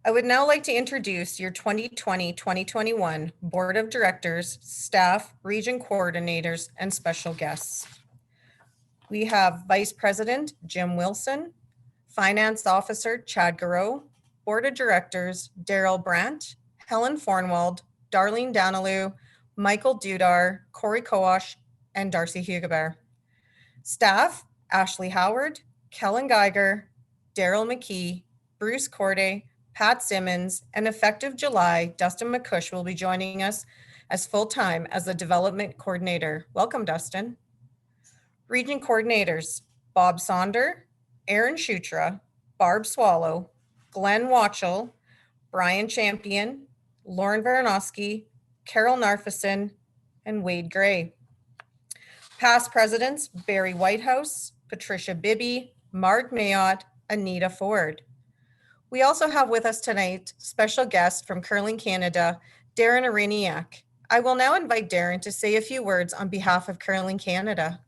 I would now like to introduce your 2020-2021 Board of Directors, staff, region coordinators, and special guests. We have Vice President Jim Wilson, Finance Officer Chad Garreau, Board of Directors Darrell Brandt, Helen Fornwald, Darlene Danilou, Michael Dudar, Corey Kowash, and Darcy Hugeber. Staff Ashley Howard, Kellen Geiger, Darrell Mckee, Bruce Corday, Pat Simmons, and effective July, Dustin Mccush will be joining us as full-time as the development coordinator. Welcome, Dustin. Region coordinators, Bob Sonder, Aaron Shutra, Barb Swallow, Glenn Watchell, Brian Champion, Lauren Varanowski, Carol Narfison, and Wade Gray. Past presidents, Barry Whitehouse, Patricia Bibby, Marg Mayotte, Anita Ford. We also have with us tonight special guest from Curling Canada, Darren Ariniak. I will now invite Darren to say a few words on behalf of Curling Canada.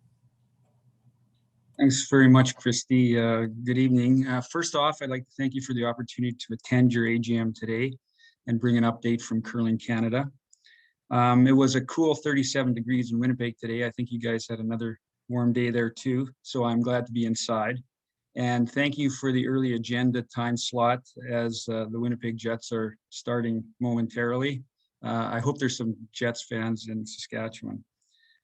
Thanks very much, Christy. Good evening. First off, I'd like to thank you for the opportunity to attend your AGM today and bring an update from Curling Canada. It was a cool 37 degrees in Winnipeg today. I think you guys had another warm day there too, so I'm glad to be inside. And thank you for the early agenda time slot as the Winnipeg Jets are starting momentarily. I hope there's some Jets fans in Saskatchewan.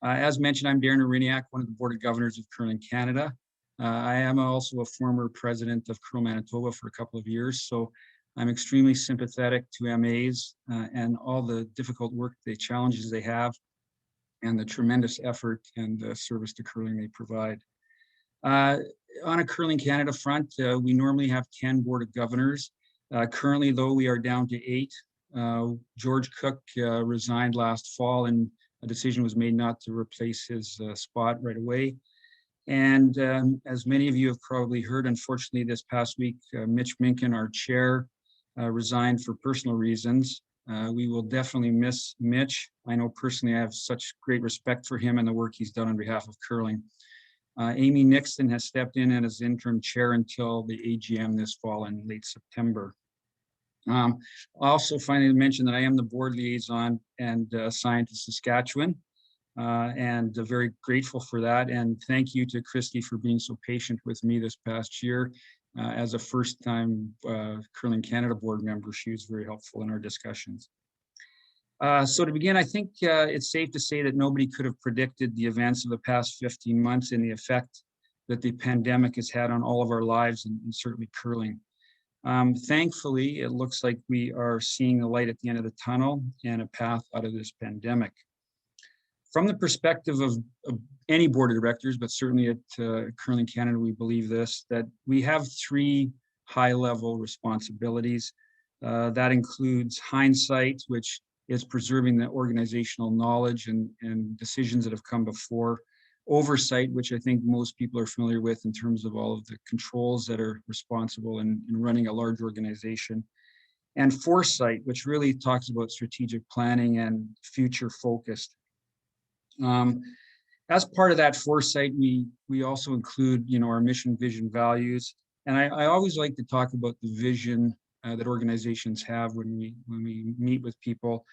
As mentioned, I'm Darren Ariniak, one of the Board of Governors of Curling Canada. I am also a former president of Curl Manitoba for a couple of years, so I'm extremely sympathetic to MAs and all the difficult work, the challenges they have, and the tremendous effort and service to curling they provide. On a Curling Canada front, we normally have 10 Board of Governors. Currently, though, we are down to 8. George Cook resigned last fall, and a decision was made not to replace his spot right away. And as many of you have probably heard, unfortunately, this past week, Mitch Minkin, our chair, resigned for personal reasons. We will definitely miss Mitch. I know personally I have such great respect for him and the work he's done on behalf of curling. Amy Nixon has stepped in as interim chair until the AGM this fall in late September. I also finally mention that I am the board liaison and assigned to Saskatchewan, and very grateful for that. And thank you to Christy for being so patient with me this past year. As a first-time Curling Canada board member, she was very helpful in our discussions. So to begin, I think it's safe to say that nobody could have predicted the events of the past 15 months and the effect that the pandemic has had on all of our lives and certainly curling. Thankfully, it looks like we are seeing the light at the end of the tunnel and a path out of this pandemic. From the perspective of any board of directors, but certainly at Curling Canada, we believe this, that we have 3 high-level responsibilities. That includes hindsight, which is preserving the organizational knowledge and decisions that have come before. Oversight, which I think most people are familiar with in terms of all of the controls that are responsible in running a large organization. And foresight, which really talks about strategic planning and future focused. As part of that foresight, we also include, our mission, vision, values. And I always like to talk about the vision that organizations have when we meet with people.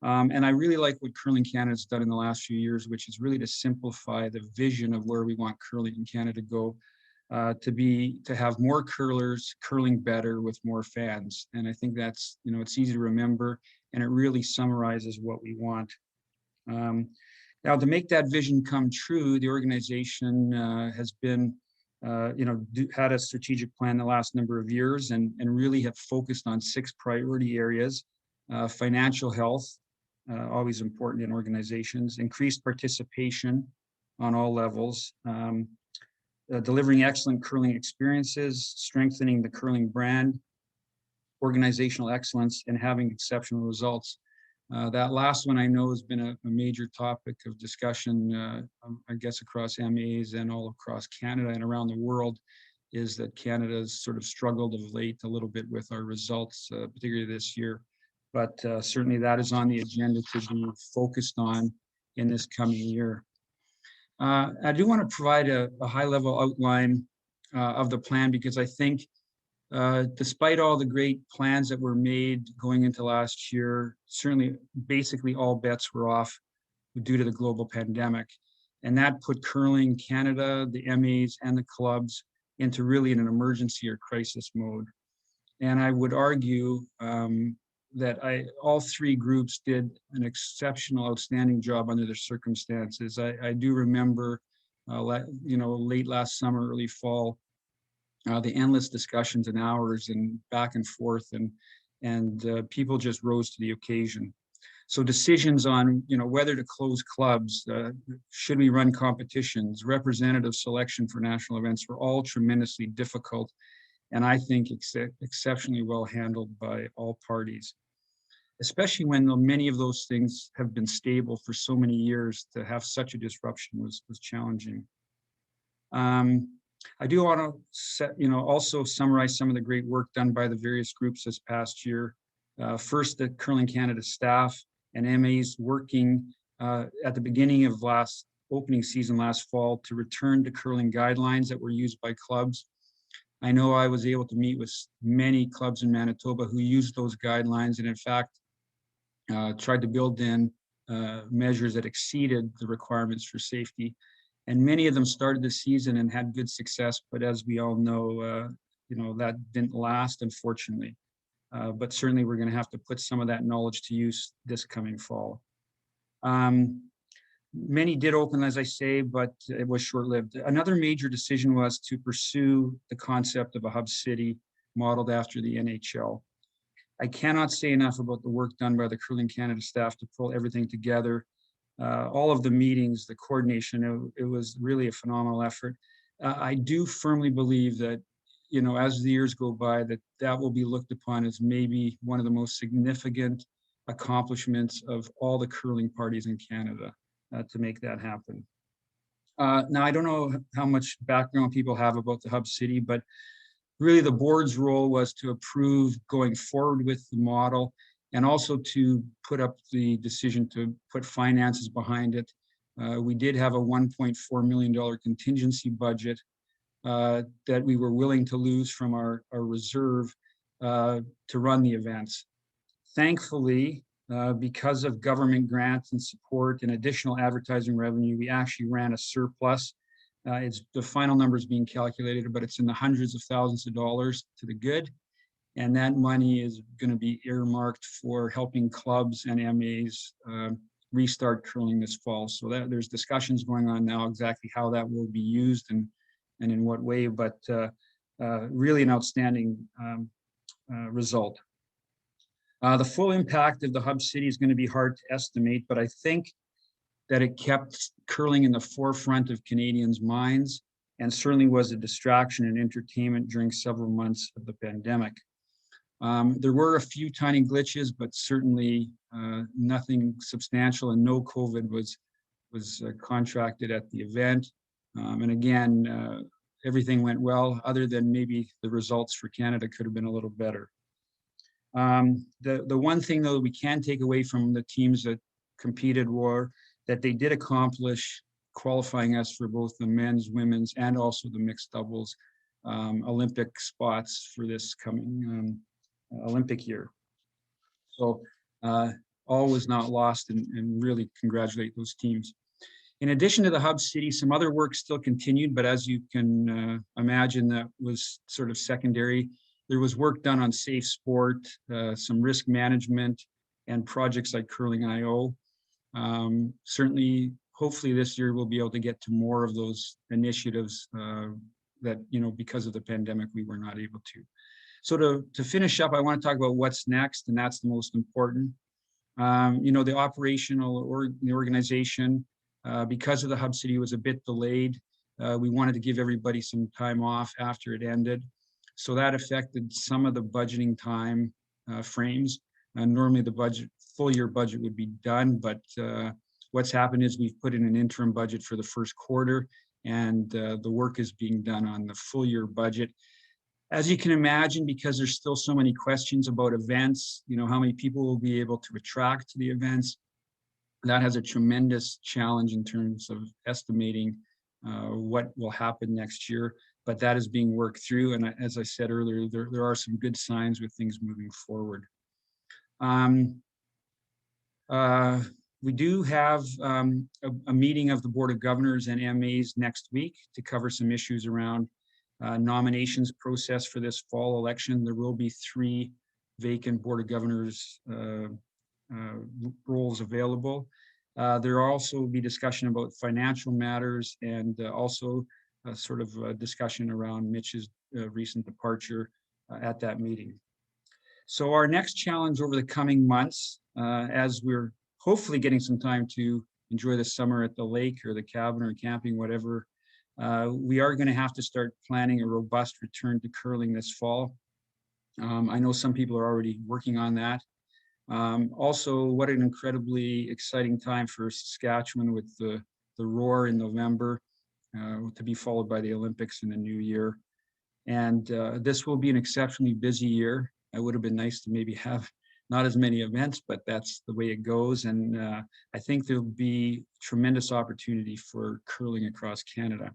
And I really like what Curling Canada's done in the last few years, which is really to simplify the vision of where we want curling in Canada to go, to have more curlers curling better with more fans. And I think that's, it's easy to remember, and it really summarizes what we want. Now, to make that vision come true, the organization has been, had a strategic plan the last number of years and really have focused on 6 priority areas: financial health, always important in organizations, increased participation on all levels, delivering excellent curling experiences, strengthening the curling brand, organizational excellence, and having exceptional results. That last one I know has been a major topic of discussion, I guess, across MAs and all across Canada and around the world, is that Canada has sort of struggled of late a little bit with our results, particularly this year. But certainly that is on the agenda to be focused on in this coming year. I do want to provide a high-level outline of the plan, because I think Despite all the great plans that were made going into last year, certainly basically all bets were off due to the global pandemic. And that put curling Canada, the MAs, and the clubs into really an emergency or crisis mode. And I would argue that all three groups did an exceptional, outstanding job under the circumstances. I do remember, late last summer, early fall, the endless discussions and hours and back and forth, and people just rose to the occasion. So decisions on, whether to close clubs, should we run competitions, representative selection for national events were all tremendously difficult, and I think exceptionally well handled by all parties, especially when many of those things have been stable for so many years. To have such a disruption was challenging. I do want to also summarize some of the great work done by the various groups this past year. First, the Curling Canada staff and MAs working at the beginning of opening season last fall to return to curling guidelines that were used by clubs. I know I was able to meet with many clubs in Manitoba who used those guidelines, and in fact, tried to build in measures that exceeded the requirements for safety. And many of them started the season and had good success, but as we all know, that didn't last, unfortunately. But certainly we're going to have to put some of that knowledge to use this coming fall. Many did open, as I say, but it was short-lived. Another major decision was to pursue the concept of a hub city modeled after the NHL. I cannot say enough about the work done by the Curling Canada staff to pull everything together. All of the meetings, the coordination, it was really a phenomenal effort. I do firmly believe that, as the years go by, that will be looked upon as maybe one of the most significant accomplishments of all the curling parties in Canada to make that happen. Now, I don't know how much background people have about the hub city, but really the board's role was to approve going forward with the model, and also to put up the decision to put finances behind it. We did have a $1.4 million contingency budget that we were willing to lose from our reserve to run the events. Thankfully, because of government grants and support and additional advertising revenue, we actually ran a surplus. The final number is being calculated, but it's in the hundreds of thousands of dollars to the good. And that money is going to be earmarked for helping clubs and MAs restart curling this fall. So there's discussions going on now exactly how that will be used and in what way, but really an outstanding result. The full impact of the hub city is going to be hard to estimate, but I think that it kept curling in the forefront of Canadians' minds, and certainly was a distraction and entertainment during several months of the pandemic. There were a few tiny glitches, but certainly nothing substantial, and no COVID was contracted at the event. And again, everything went well, other than maybe the results for Canada could have been a little better. The one thing, though, we can take away from the teams that competed were that they did accomplish qualifying us for both the men's, women's, and also the mixed doubles Olympic spots for this coming Olympic year. So all was not lost, and really congratulate those teams. In addition to the hub city, some other work still continued, but as you can imagine, that was sort of secondary. There was work done on safe sport, some risk management, and projects like Curling.io. Certainly, hopefully this year we'll be able to get to more of those initiatives that, because of the pandemic, we were not able to. So to finish up, I want to talk about what's next, and that's the most important. The operational or the organization, because of the hub city, was a bit delayed. We wanted to give everybody some time off after it ended. So that affected some of the budgeting time frames. Normally the full year budget would be done, but what's happened is we've put in an interim budget for the first quarter, and the work is being done on the full year budget. As you can imagine, because there's still so many questions about events, how many people will be able to attract to the events, that has a tremendous challenge in terms of estimating what will happen next year. but that is being worked through. And as I said earlier, there are some good signs with things moving forward. We do have a meeting of the Board of Governors and MAs next week to cover some issues around nominations process for this fall election. There will be 3 vacant Board of Governors roles available. There will also be discussion about financial matters and also sort of a discussion around Mitch's recent departure at that meeting. So our next challenge over the coming months, as we're hopefully getting some time to enjoy the summer at the lake or the cabin or camping, whatever, we are going to have to start planning a robust return to curling this fall. I know some people are already working on that. Also, what an incredibly exciting time for Saskatchewan with the Roar in November, to be followed by the Olympics in the new year. And this will be an exceptionally busy year. It would have been nice to maybe have not as many events, but that's the way it goes. And I think there'll be tremendous opportunity for curling across Canada.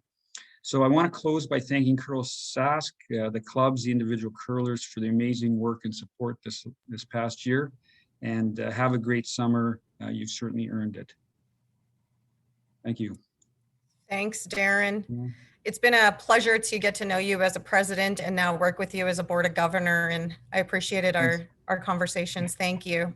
So I want to close by thanking CURLSASK, the clubs, the individual curlers for the amazing work and support this past year. And have a great summer. You've certainly earned it. Thank you. Thanks, Darren. Yeah. It's been a pleasure to get to know you as a president and now work with you as a board of governor. And I appreciated our conversations. Thank you.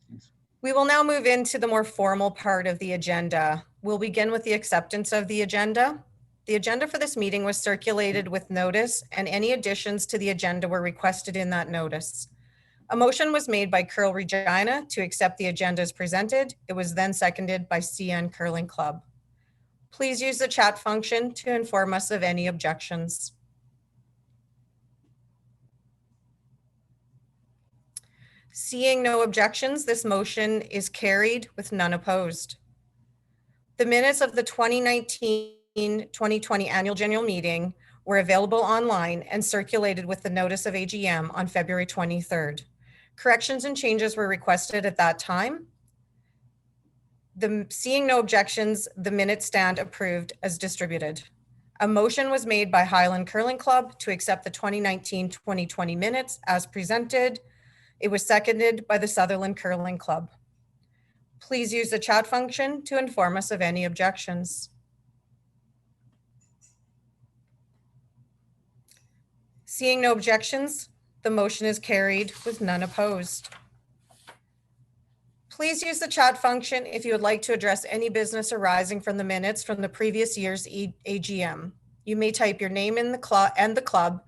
Thanks. We will now move into the more formal part of the agenda. We'll begin with the acceptance of the agenda. The agenda for this meeting was circulated with notice, and any additions to the agenda were requested in that notice. A motion was made by Curl Regina to accept the agenda as presented. It was then seconded by CN Curling Club. Please use the chat function to inform us of any objections. Seeing no objections, this motion is carried with none opposed. The minutes of the 2019-2020 annual general meeting were available online and circulated with the notice of AGM on February 23rd. Corrections and changes were requested at that time. Seeing no objections, the minutes stand approved as distributed. A motion was made by Highland Curling Club to accept the 2019-2020 minutes as presented. It was seconded by the Sutherland Curling Club. Please use the chat function to inform us of any objections. Seeing no objections, the motion is carried with none opposed. Please use the chat function if you would like to address any business arising from the minutes from the previous year's AGM. You may type your name in the club,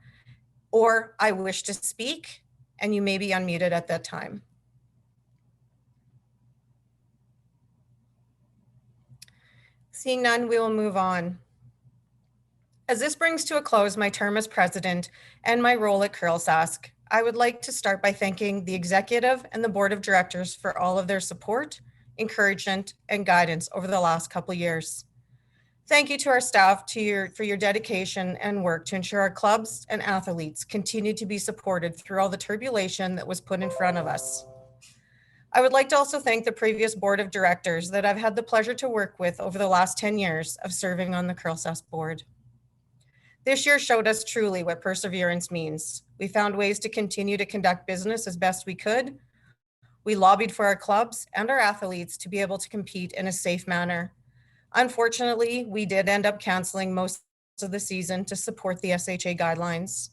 or I wish to speak, and you may be unmuted at that time. Seeing none, we will move on. As this brings to a close my term as president and my role at CURLSASK, I would like to start by thanking the executive and the board of directors for all of their support, encouragement, and guidance over the last couple of years. Thank you to our staff for your dedication and work to ensure our clubs and athletes continue to be supported through all the turbulation that was put in front of us. I would like to also thank the previous board of directors that I've had the pleasure to work with over the last 10 years of serving on the CURLSASK board. This year showed us truly what perseverance means. We found ways to continue to conduct business as best we could. We lobbied for our clubs and our athletes to be able to compete in a safe manner. Unfortunately, we did end up canceling most of the season to support the SHA guidelines.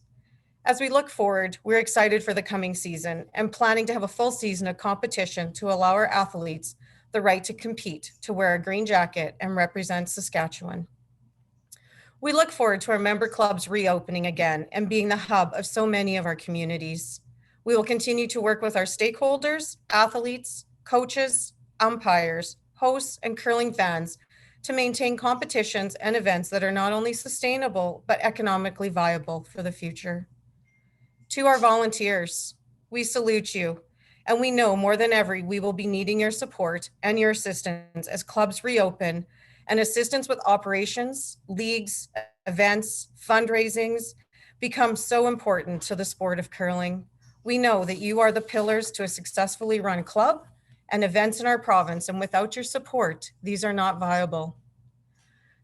As we look forward, we're excited for the coming season and planning to have a full season of competition to allow our athletes the right to compete, to wear a green jacket and represent Saskatchewan. We look forward to our member clubs reopening again and being the hub of so many of our communities. We will continue to work with our stakeholders, athletes, coaches, umpires, hosts, and curling fans to maintain competitions and events that are not only sustainable, but economically viable for the future. To our volunteers, we salute you, and we know more than ever we will be needing your support and your assistance as clubs reopen, and assistance with operations, leagues, events, fundraisings become so important to the sport of curling. We know that you are the pillars to a successfully run club and events in our province, and without your support, these are not viable.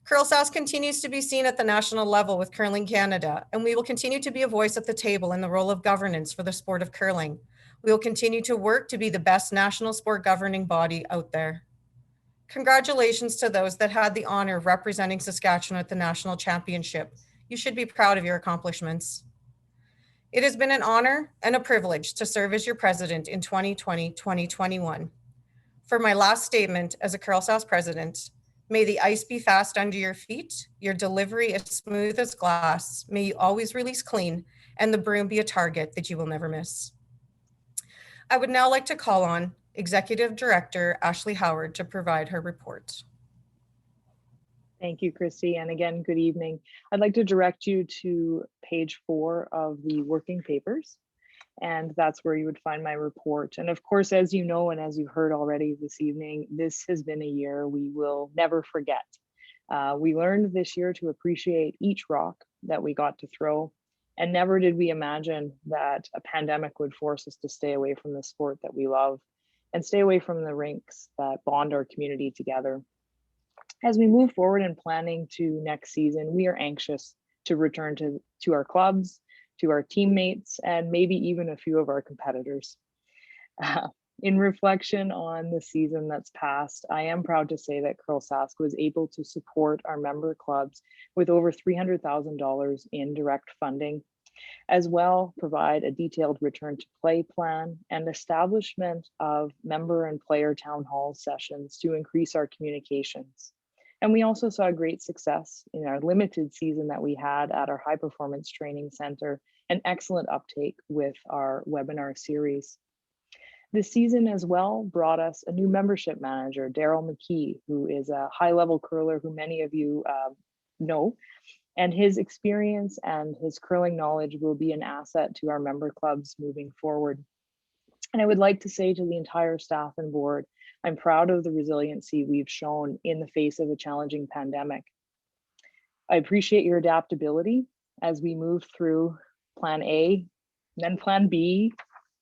CURLSASK continues to be seen at the national level with Curling Canada, and we will continue to be a voice at the table in the role of governance for the sport of curling. We will continue to work to be the best national sport governing body out there. Congratulations to those that had the honor of representing Saskatchewan at the National Championship. You should be proud of your accomplishments. It has been an honor and a privilege to serve as your president in 2020-2021. For my last statement as a CURLSASK president, may the ice be fast under your feet, your delivery as smooth as glass, may you always release clean, and the broom be a target that you will never miss. I would now like to call on Executive Director Ashley Howard to provide her report. Thank you, Christy. And again, good evening. I'd like to direct you to page 4 of the working papers, and that's where you would find my report. And of course, as you know, and as you heard already this evening, this has been a year we will never forget. We learned this year to appreciate each rock that we got to throw, and never did we imagine that a pandemic would force us to stay away from the sport that we love and stay away from the rinks that bond our community together. As we move forward in planning to next season, we are anxious to return to our clubs, to our teammates, and maybe even a few of our competitors. In reflection on the season that's passed, I am proud to say that CURLSASK was able to support our member clubs with over $300,000 in direct funding, as well provide a detailed return to play plan and establishment of member and player town hall sessions to increase our communications. And we also saw great success in our limited season that we had at our high performance training center, and excellent uptake with our webinar series. This season as well brought us a new membership manager, Darrell Mckee, who is a high-level curler who many of you know, and his experience and his curling knowledge will be an asset to our member clubs moving forward. And I would like to say to the entire staff and board, I'm proud of the resiliency we've shown in the face of a challenging pandemic. I appreciate your adaptability as we move through Plan A, then Plan B,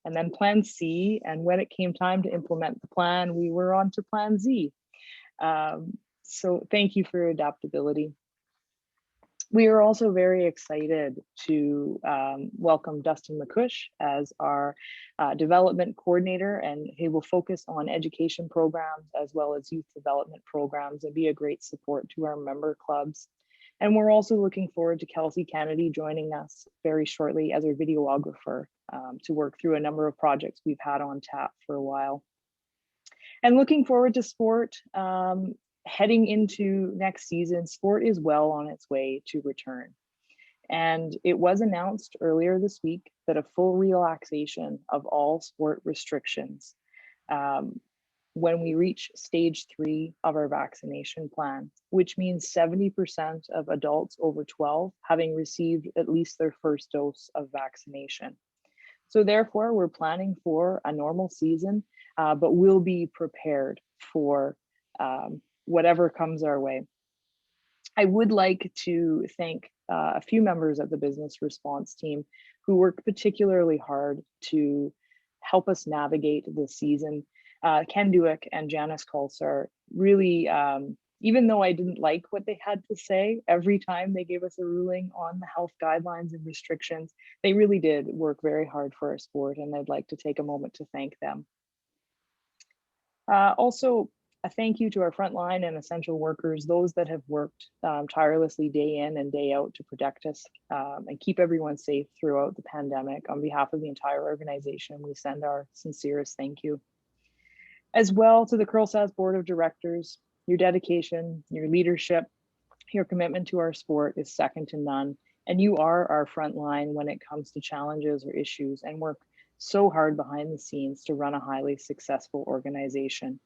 and then Plan C. And when it came time to implement the plan, we were on to Plan Z. So thank you for your adaptability. We are also very excited to welcome Dustin Mccush as our development coordinator, and he will focus on education programs as well as youth development programs and be a great support to our member clubs. And we're also looking forward to Kelsey Kennedy joining us very shortly as our videographer to work through a number of projects we've had on tap for a while. And looking forward to sport, heading into next season, sport is well on its way to return. And it was announced earlier this week that a full relaxation of all sport restrictions when we reach stage 3 of our vaccination plan, which means 70% of adults over 12 having received at least their first dose of vaccination. So therefore, we're planning for a normal season, but we'll be prepared for whatever comes our way. I would like to thank a few members of the business response team who worked particularly hard to help us navigate this season. Ken Duick and Janice Kalsar really, even though I didn't like what they had to say every time they gave us a ruling on the health guidelines and restrictions, they really did work very hard for our sport, and I'd like to take a moment to thank them. Also, a thank you to our frontline and essential workers, those that have worked tirelessly day in and day out to protect us and keep everyone safe throughout the pandemic. On behalf of the entire organization, we send our sincerest thank you. As well to the CURLSASK Board of Directors, your dedication, your leadership, your commitment to our sport is second to none. And you are our front line when it comes to challenges or issues, and work so hard behind the scenes to run a highly successful organization.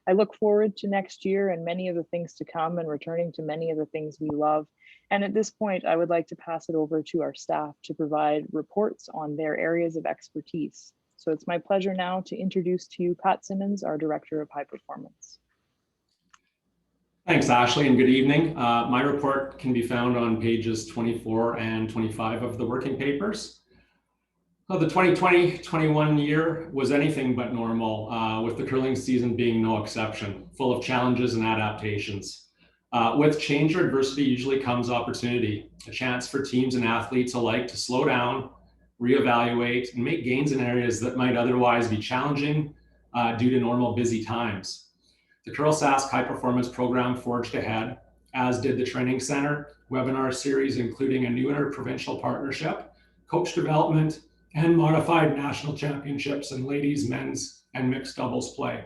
I look forward to next year and many of the things to come, and returning to many of the things we love. And at this point, I would like to pass it over to our staff to provide reports on their areas of expertise. So it's my pleasure now to introduce to you Pat Simmons, our Director of High Performance. Thanks, Ashley, and good evening. My report can be found on pages 24 and 25 of the working papers. Well, the 2020-21 year was anything but normal, with the curling season being no exception, full of challenges and adaptations. With change or adversity usually comes opportunity, a chance for teams and athletes alike to slow down, reevaluate, and make gains in areas that might otherwise be challenging due to normal busy times. The CURLSASK High Performance Program forged ahead, as did the Training Center webinar series, including a new interprovincial partnership, coach development, and modified national championships in ladies, men's, and mixed doubles play.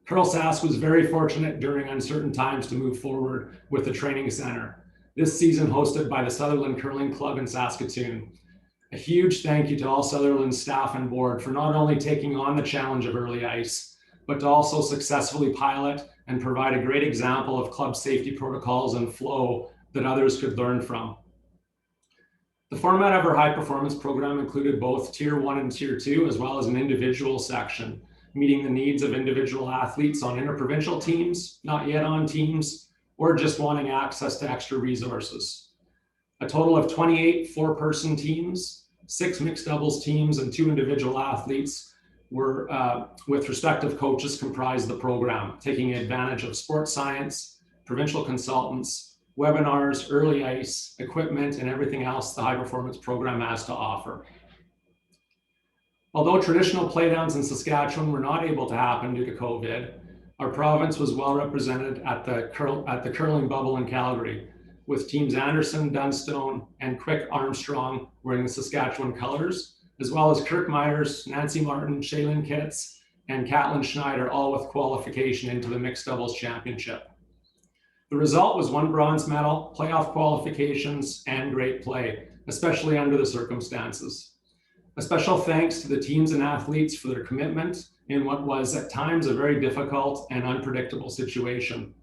CURLSASK was very fortunate during uncertain times to move forward with the Training Center, this season hosted by the Sutherland Curling Club in Saskatoon. A huge thank you to all Sutherland staff and board for not only taking on the challenge of early ice, but to also successfully pilot and provide a great example of club safety protocols and flow that others could learn from. The format of our high performance program included both Tier 1 and Tier 2, as well as an individual section, meeting the needs of individual athletes on interprovincial teams, not yet on teams, or just wanting access to extra resources. A total of 28 four-person teams, 6 mixed doubles teams, and 2 individual athletes were, with respective coaches, comprised the program, taking advantage of sports science, provincial consultants, webinars, early ice, equipment, and everything else the high performance program has to offer. Although traditional playdowns in Saskatchewan were not able to happen due to COVID, our province was well represented at the curling bubble in Calgary, with teams Anderson, Dunstone, and Quick Armstrong wearing the Saskatchewan colors, as well as Kirk Myers, Nancy Martin, Shaylin Kitts, and Caitlin Schneider, all with qualification into the mixed doubles championship. The result was 1 bronze medal, playoff qualifications, and great play, especially under the circumstances. A special thanks to the teams and athletes for their commitment in what was at times a very difficult and unpredictable situation.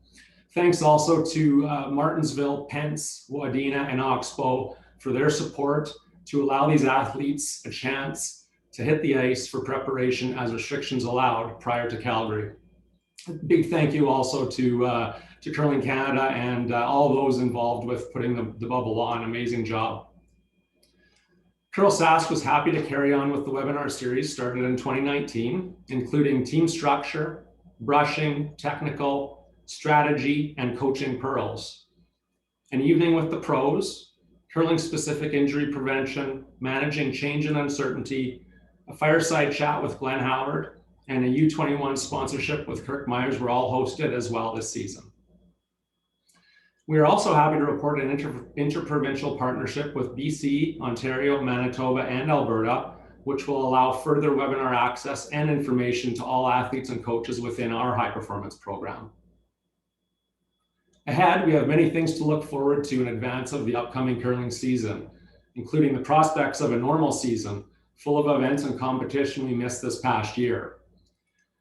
Thanks also to Martinsville, Pence, Wadena, and Oxbow for their support to allow these athletes a chance to hit the ice for preparation as restrictions allowed prior to Calgary. A big thank you also to Curling Canada and all those involved with putting the bubble on. Amazing job. CURLSASK was happy to carry on with the webinar series started in 2019, including team structure, brushing, technical, strategy, and coaching pearls. An evening with the pros, curling-specific injury prevention, managing change and uncertainty, a fireside chat with Glenn Howard, and a U21 sponsorship with Kirk Myers were all hosted as well this season. We are also happy to report an interprovincial partnership with BC, Ontario, Manitoba, and Alberta, which will allow further webinar access and information to all athletes and coaches within our high performance program. Ahead, we have many things to look forward to in advance of the upcoming curling season, including the prospects of a normal season full of events and competition we missed this past year.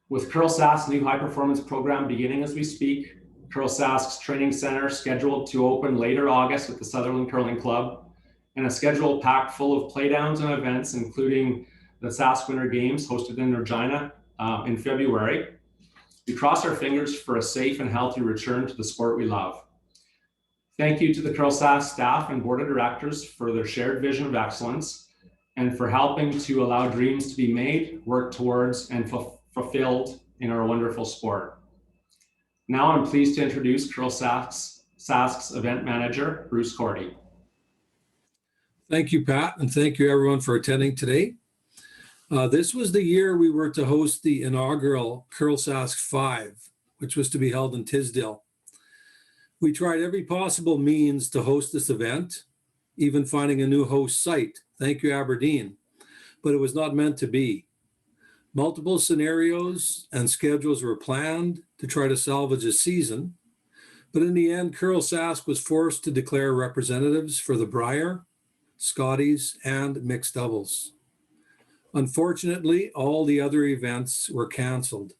With CURLSASK's new high performance program beginning as we speak, CURLSASK's training center scheduled to open later August with the Sutherland Curling Club, and a schedule packed full of playdowns and events, including the Sask Winter Games hosted in Regina in February. We cross our fingers for a safe and healthy return to the sport we love. Thank you to the CURLSASK staff and board of directors for their shared vision of excellence and for helping to allow dreams to be made, worked towards, and fulfilled in our wonderful sport. Now I'm pleased to introduce CURLSASK's event manager, Bruce Courtney. Thank you, Pat, and thank you everyone for attending today. This was the year we were to host the inaugural CURLSASK 5, which was to be held in Tisdale. We tried every possible means to host this event, even finding a new host site. Thank you, Aberdeen, but it was not meant to be. Multiple scenarios and schedules were planned to try to salvage a season, but in the end, CURLSASK was forced to declare representatives for the Brier, Scotties, and mixed doubles. Unfortunately, all the other events were canceled.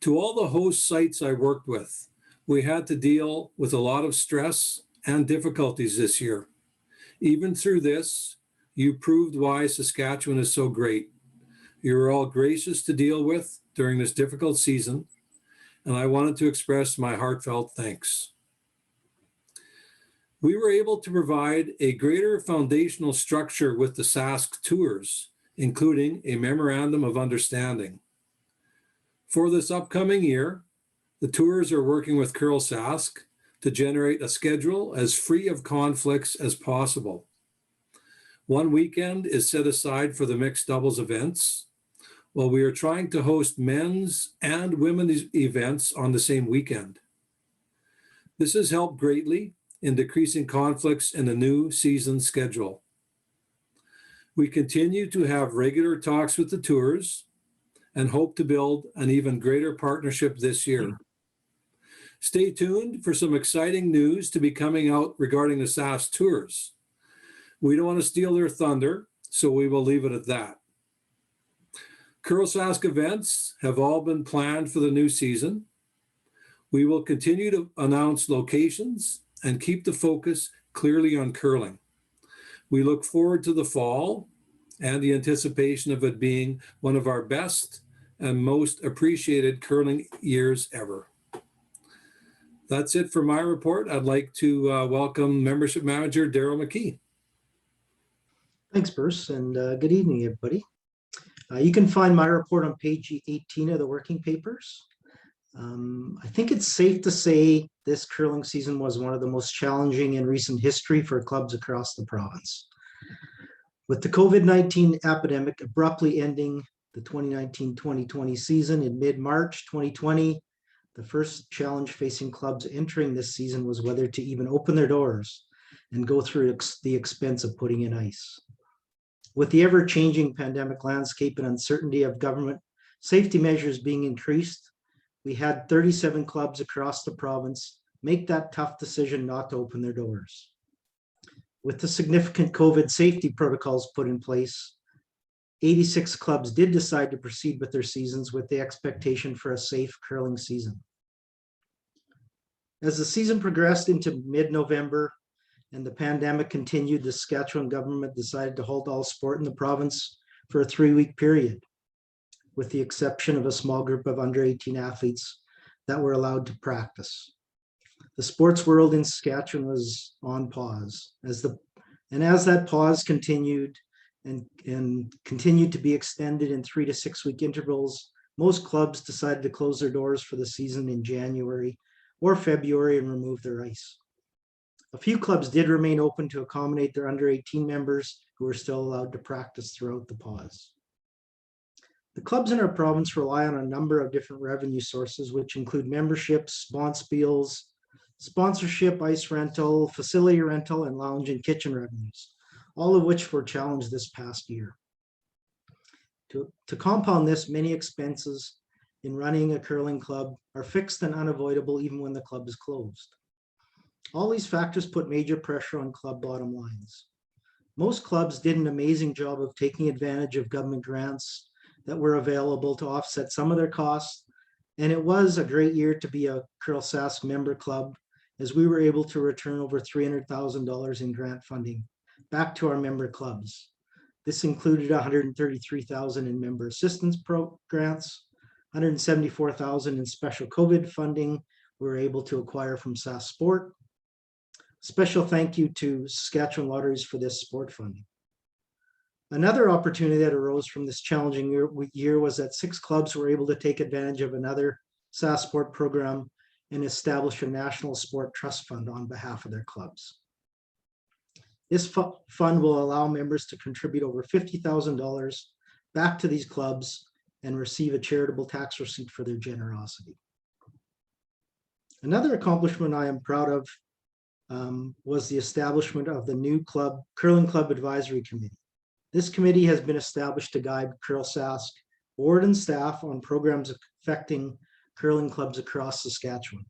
To all the host sites I worked with, we had to deal with a lot of stress and difficulties this year. Even through this, you proved why Saskatchewan is so great. You were all gracious to deal with during this difficult season, and I wanted to express my heartfelt thanks. We were able to provide a greater foundational structure with the Sask tours, including a memorandum of understanding. For this upcoming year, The tours are working with CURLSASK to generate a schedule as free of conflicts as possible. One weekend is set aside for the mixed doubles events, while we are trying to host men's and women's events on the same weekend. This has helped greatly in decreasing conflicts in the new season schedule. We continue to have regular talks with the tours and hope to build an even greater partnership this year. Stay tuned for some exciting news to be coming out regarding the SAS tours. We don't want to steal their thunder, so we will leave it at that. CURLSASK events have all been planned for the new season. We will continue to announce locations and keep the focus clearly on curling. We look forward to the fall and the anticipation of it being one of our best and most appreciated curling years ever. That's it for my report. I'd like to welcome Membership Manager Darrell Mckee. Thanks, Bruce, and good evening, everybody. You can find my report on page 18 of the working papers. I think it's safe to say this curling season was one of the most challenging in recent history for clubs across the province. With the COVID-19 epidemic abruptly ending the 2019-2020 season in mid-March 2020, the first challenge facing clubs entering this season was whether to even open their doors and go through the expense of putting in ice. With the ever-changing pandemic landscape and uncertainty of government safety measures being increased, we had 37 clubs across the province make that tough decision not to open their doors. With the significant COVID safety protocols put in place, 86 clubs did decide to proceed with their seasons with the expectation for a safe curling season. As the season progressed into mid-November and the pandemic continued, the Saskatchewan government decided to halt all sport in the province for a 3-week period, with the exception of a small group of under 18 athletes that were allowed to practice. The sports world in Saskatchewan was on pause. As that pause continued and continued to be extended in 3 to 6 week intervals, most clubs decided to close their doors for the season in January or February and remove their ice. A few clubs did remain open to accommodate their under 18 members who were still allowed to practice throughout the pause. The clubs in our province rely on a number of different revenue sources, which include memberships, sponsors, sponsorship, ice rental, facility rental, and lounge and kitchen revenues, all of which were challenged this past year. To compound this, many expenses in running a curling club are fixed and unavoidable even when the club is closed. All these factors put major pressure on club bottom lines. Most clubs did an amazing job of taking advantage of government grants that were available to offset some of their costs, and it was a great year to be a CURLSASK member club, as we were able to return over $300,000 in grant funding back to our member clubs. This included $133,000 in member assistance grants, $174,000 in special COVID funding we were able to acquire from SAS Sport. Special thank you to Saskatchewan Lotteries for this sport funding. Another opportunity that arose from this challenging year was that 6 clubs were able to take advantage of another SAS Sport program and establish a national sport trust fund on behalf of their clubs. This fund will allow members to contribute over $50,000 back to these clubs and receive a charitable tax receipt for their generosity. Another accomplishment I am proud of was the establishment of the new Curling Club Advisory Committee. This committee has been established to guide CURLSASK board and staff on programs affecting curling clubs across Saskatchewan.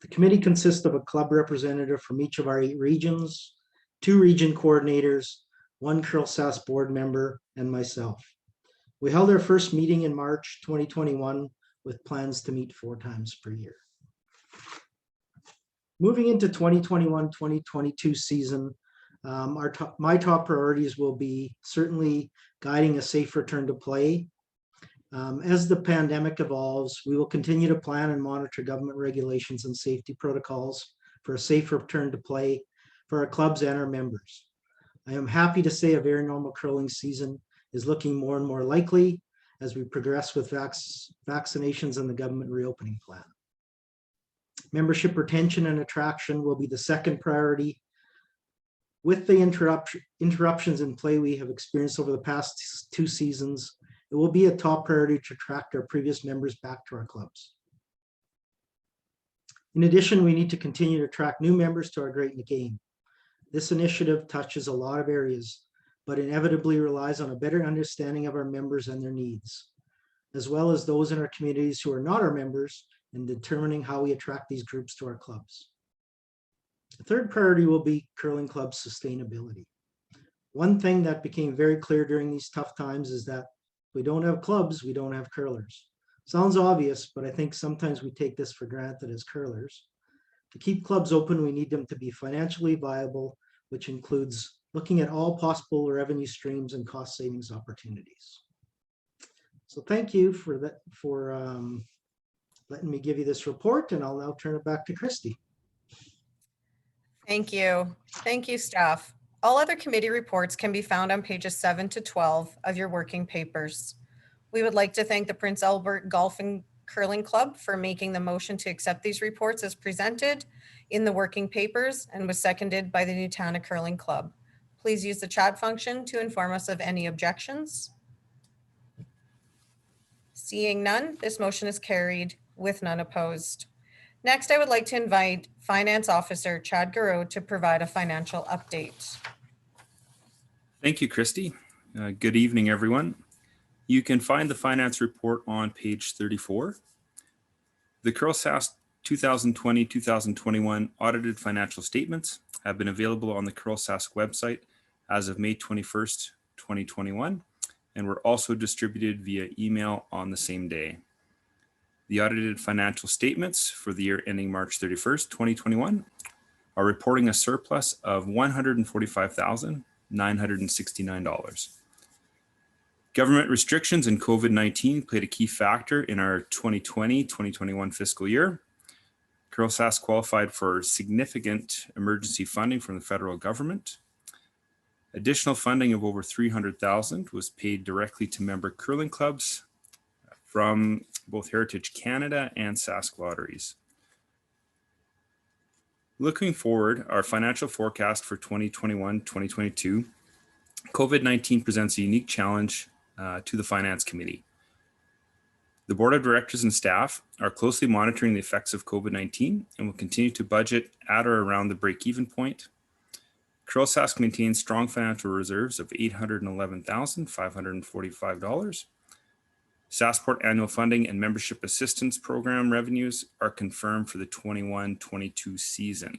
The committee consists of a club representative from each of our 8 regions, 2 region coordinators, 1 CURLSASK board member, and myself. We held our first meeting in March 2021 with plans to meet 4 times per year. Moving into 2021-2022 season, my top priorities will be certainly guiding a safe return to play. As the pandemic evolves, we will continue to plan and monitor government regulations and safety protocols for a safe return to play for our clubs and our members. I am happy to say a very normal curling season is looking more and more likely as we progress with vaccinations and the government reopening plan. Membership retention and attraction will be the second priority. With the interruptions in play we have experienced over the past 2 seasons, it will be a top priority to attract our previous members back to our clubs. In addition, we need to continue to attract new members to our great game. This initiative touches a lot of areas, but inevitably relies on a better understanding of our members and their needs, as well as those in our communities who are not our members, and determining how we attract these groups to our clubs. The third priority will be curling club sustainability. One thing that became very clear during these tough times is that if we don't have clubs, we don't have curlers. Sounds obvious, but I think sometimes we take this for granted as curlers. To keep clubs open, we need them to be financially viable, which includes looking at all possible revenue streams and cost savings opportunities. So thank you for that, letting me give you this report, and I'll now turn it back to Christy. Thank you. Thank you, staff. All other committee reports can be found on pages 7 to 12 of your working papers. We would like to thank the Prince Albert Golf and Curling Club for making the motion to accept these reports as presented in the working papers and was seconded by the Nutana Curling Club. Please use the chat function to inform us of any objections. Seeing none, this motion is carried with none opposed. Next, I would like to invite Finance Officer Chad Garreau to provide a financial update. Thank you, Christy. Good evening, everyone. You can find the finance report on page 34. The CURLSASK 2020-2021 audited financial statements have been available on the CURLSASK website as of May 21st, 2021, and were also distributed via email on the same day. The audited financial statements for the year ending March 31st, 2021 are reporting a surplus of $145,969. Government restrictions and COVID-19 played a key factor in our 2020-2021 fiscal year. CURLSASK qualified for significant emergency funding from the federal government. Additional funding of over $300,000 was paid directly to member curling clubs from both Heritage Canada and Sask Lotteries. Looking forward, our financial forecast for 2021-2022, COVID-19 presents a unique challenge to the Finance Committee. The Board of Directors and staff are closely monitoring the effects of COVID-19 and will continue to budget at or around the break-even point. CURLSASK maintains strong financial reserves of $811,545. Sassport annual funding and membership assistance program revenues are confirmed for the 21-22 season.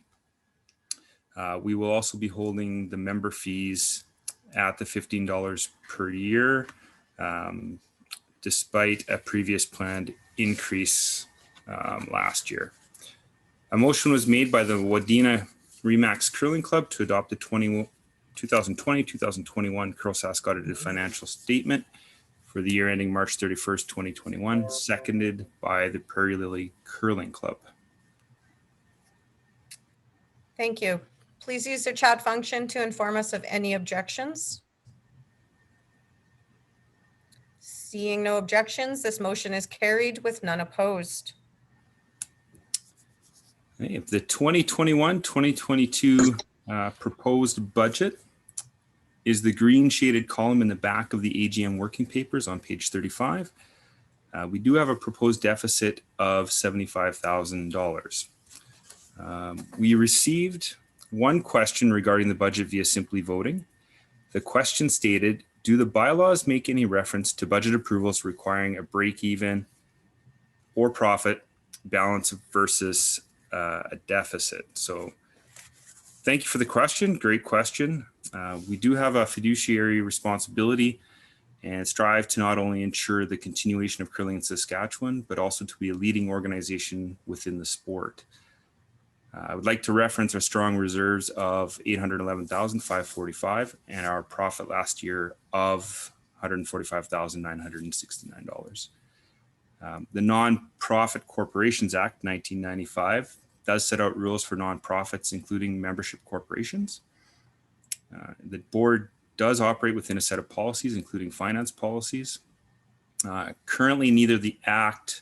We will also be holding the member fees at the $15 per year, despite a previous planned increase last year. A motion was made by the Wadena Remax Curling Club to adopt the 2020-2021 CURLSASK audited financial statement for the year ending March 31st, 2021, seconded by the Prairie Lily Curling Club. Thank you. Please use the chat function to inform us of any objections. Seeing no objections, this motion is carried with none opposed. Okay, the 2021-2022 proposed budget is the green shaded column in the back of the AGM working papers on page 35. We do have a proposed deficit of $75,000. We received one question regarding the budget via Simply Voting. The question stated, do the bylaws make any reference to budget approvals requiring a break-even or profit balance versus a deficit? So thank you for the question. Great question. We do have a fiduciary responsibility and strive to not only ensure the continuation of curling in Saskatchewan, but also to be a leading organization within the sport. I would like to reference our strong reserves of $811,545 and our profit last year of $145,969. The Non-Profit Corporations Act 1995 does set out rules for nonprofits, including membership corporations. The board does operate within a set of policies, including finance policies. Currently, neither the Act,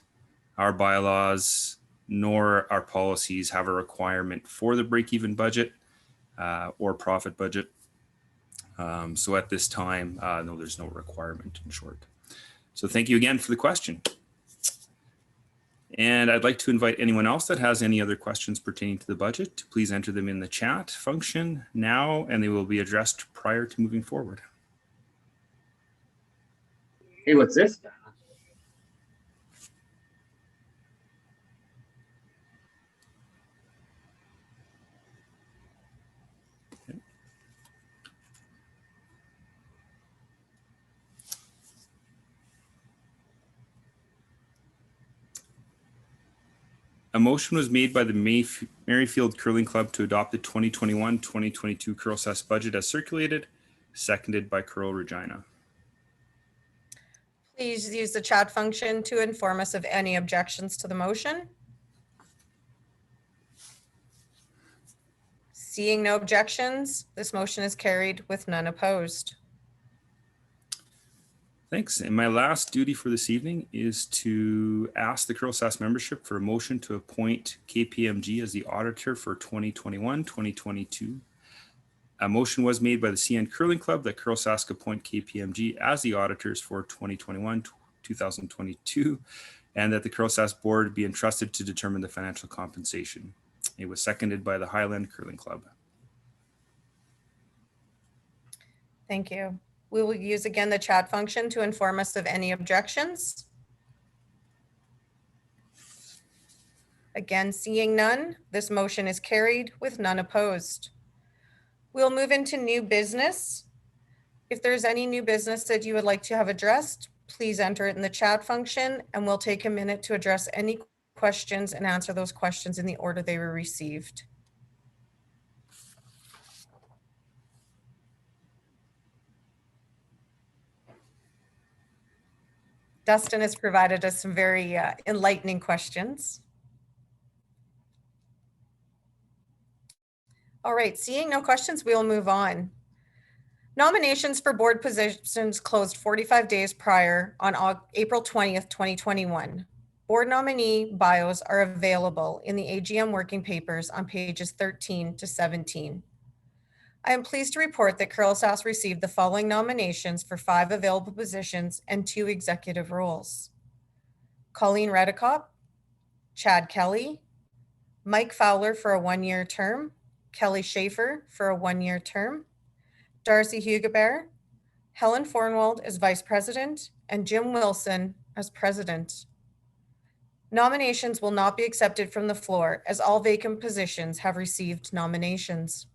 our bylaws, nor our policies have a requirement for the break-even budget or profit budget. So at this time, no, there's no requirement, in short. So thank you again for the question. And I'd like to invite anyone else that has any other questions pertaining to the budget to please enter them in the chat function now, and they will be addressed prior to moving forward. Hey, what's this? A motion was made by the Merrifield Curling Club to adopt the 2021-2022 CURLSASK budget as circulated, seconded by Curl Regina. Please use the chat function to inform us of any objections to the motion. Seeing no objections, this motion is carried with none opposed. Thanks. And my last duty for this evening is to ask the CURLSASK membership for a motion to appoint KPMG as the auditor for 2021-2022. A motion was made by the CN Curling Club that CURLSASK appoint KPMG as the auditors for 2021-2022, and that the CURLSASK board be entrusted to determine the financial compensation. It was seconded by the Highland Curling Club. Thank you. We will use again the chat function to inform us of any objections. Again, seeing none, this motion is carried with none opposed. We'll move into new business. If there's any new business that you would like to have addressed, please enter it in the chat function, and we'll take a minute to address any questions and answer those questions in the order they were received. Dustin has provided us some very enlightening questions. All right, seeing no questions, we'll move on. Nominations for board positions closed 45 days prior on April 20th, 2021. Board nominee bios are available in the AGM working papers on pages 13 to 17. I am pleased to report that CURLSASK received the following nominations for 5 available positions and 2 executive roles: Colleen Redicop, Chad Kelly, Mike Fowler for a 1-year term, Kelly Schaefer for a 1-year term, Darcy Hugebert, Helen Fornwald as Vice President, and Jim Wilson as President. Nominations will not be accepted from the floor as all vacant positions have received nominations.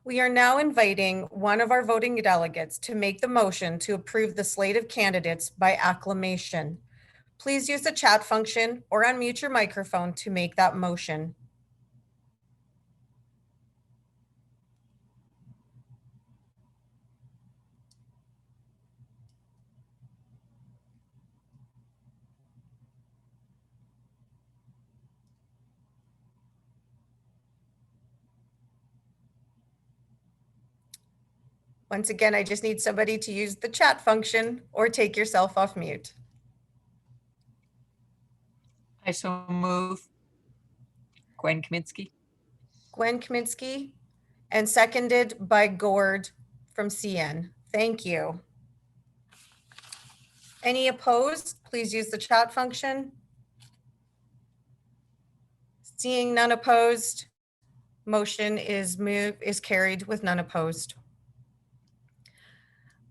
We are now inviting one of our voting delegates to make the motion to approve the slate of candidates by acclamation. Please use the chat function or unmute your microphone to make that motion. Once again, I just need somebody to use the chat function or take yourself off mute. I so move. Gwen Kaminsky. Gwen Kaminsky, and seconded by Gord from CN. Thank you. Any opposed, please use the chat function. Seeing none opposed, motion is carried with none opposed.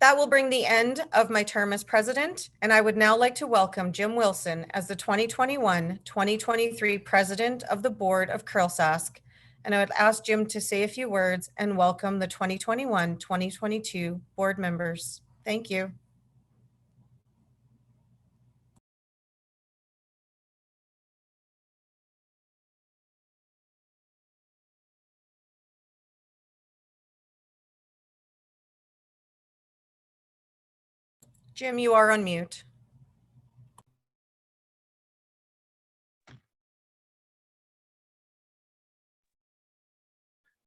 That will bring the end of my term as president, and I would now like to welcome Jim Wilson as the 2021-2023 president of the board of CURLSASK, and I would ask Jim to say a few words and welcome the 2021-2022 board members. Thank you. Jim, you are on mute.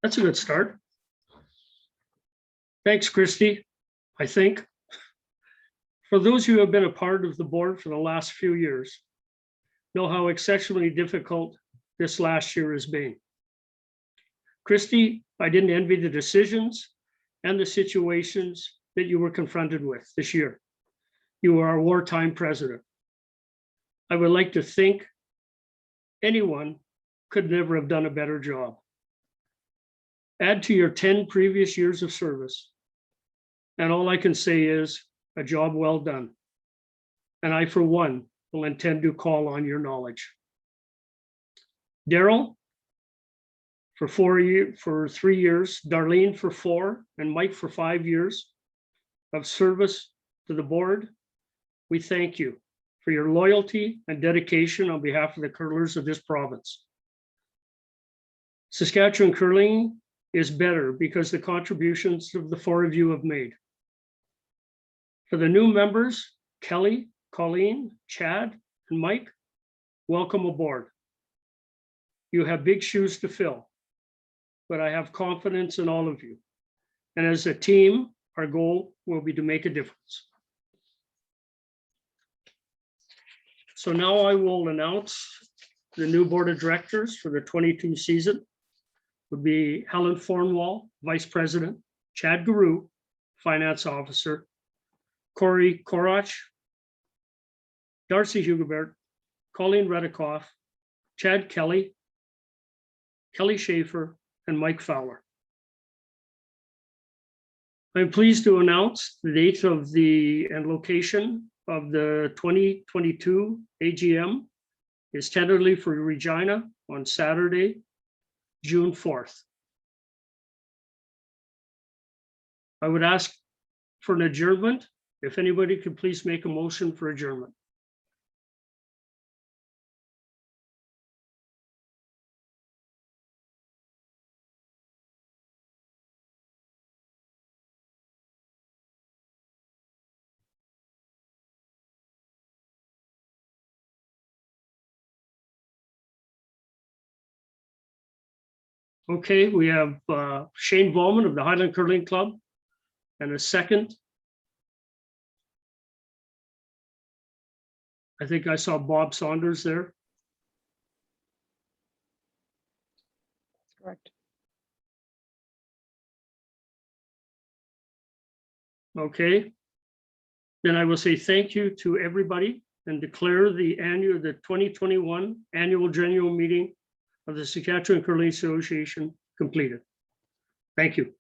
That's a good start. Thanks, Christy. I think for those who have been a part of the board for the last few years, know how exceptionally difficult this last year has been. Christy, I didn't envy the decisions and the situations that you were confronted with this year. You are a wartime president. I would like to think anyone could never have done a better job. Add to your 10 previous years of service, and all I can say is a job well done. And I, for one, will intend to call on your knowledge. Darrell, for 3 years, Darlene for 4, and Mike for 5 years of service to the board. We thank you for your loyalty and dedication on behalf of the curlers of this province. Saskatchewan curling is better because the contributions of the 4 of you have made. For the new members, Kelly, Colleen, Chad, and Mike, welcome aboard. You have big shoes to fill, but I have confidence in all of you. And as a team, our goal will be to make a difference. So now I will announce the new board of directors for the 22 season. Would be Helen Fornwall, Vice President, Chad Guru, Finance Officer, Corey Korach, Darcy Hugobert, Colleen Redikoff, Chad Kelly, Kelly Schaefer, and Mike Fowler. I'm pleased to announce the date of and location of the 2022 AGM is tentatively for Regina on Saturday, June 4th. I would ask for an adjournment. If anybody could please make a motion for adjournment. Okay, we have Shane Bowman of the Highland Curling Club and a second. I think I saw Bob Saunders there. Correct. Okay. Then I will say thank you to everybody and declare the 2021 annual general meeting of the Saskatchewan Curling Association completed. Thank you.